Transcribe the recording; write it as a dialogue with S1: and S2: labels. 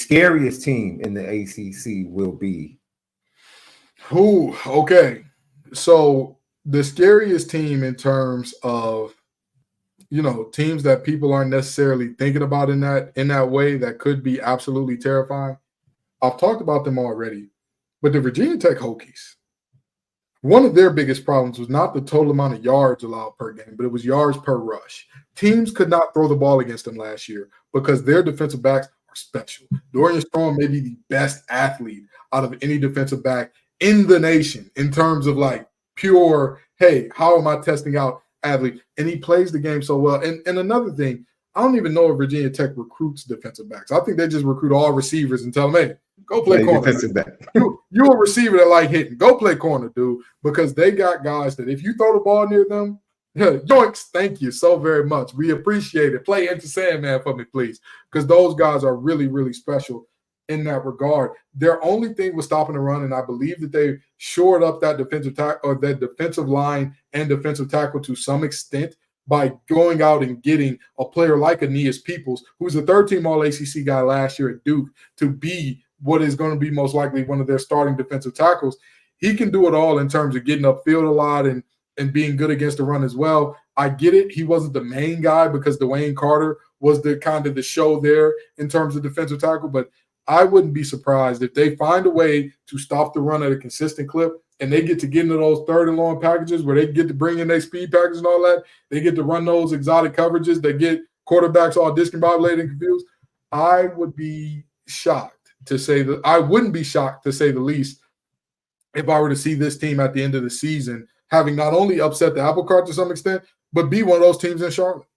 S1: scariest team in the ACC will be?
S2: Who? Okay. So the scariest team in terms of teams that people aren't necessarily thinking about in that way that could be absolutely terrifying. I've talked about them already, but the Virginia Tech Hokies. One of their biggest problems was not the total amount of yards allowed per game, but it was yards per rush. Teams could not throw the ball against them last year because their defensive backs are special. Dorian Strong may be the best athlete out of any defensive back in the nation in terms of like pure, hey, how am I testing out athlete? And he plays the game so well. And another thing, I don't even know if Virginia Tech recruits defensive backs. I think they just recruit all receivers and tell them, hey, go play corner.
S1: Defensive back.
S2: You're a receiver that like hitting. Go play corner, dude, because they got guys that if you throw the ball near them, yoinks, thank you so very much. We appreciate it. Play into Sandman for me, please, because those guys are really, really special in that regard. Their only thing was stopping the run, and I believe that they shored up that defensive line and defensive tackle to some extent by going out and getting a player like Aeneas Peoples, who's a third-team All-ACC guy last year at Duke, to be what is going to be most likely one of their starting defensive tackles. He can do it all in terms of getting upfield a lot and being good against the run as well. I get it. He wasn't the main guy because Dwayne Carter was the kind of the show there in terms of defensive tackle, but I wouldn't be surprised if they find a way to stop the run at a consistent clip and they get to get into those third and long packages where they get to bring in their speed package and all that. They get to run those exotic coverages. They get quarterbacks all discombobulated and confused. I would be shocked to say that I wouldn't be shocked to say the least if I were to see this team at the end of the season having not only upset the apple cart to some extent, but be one of those teams in Charlotte.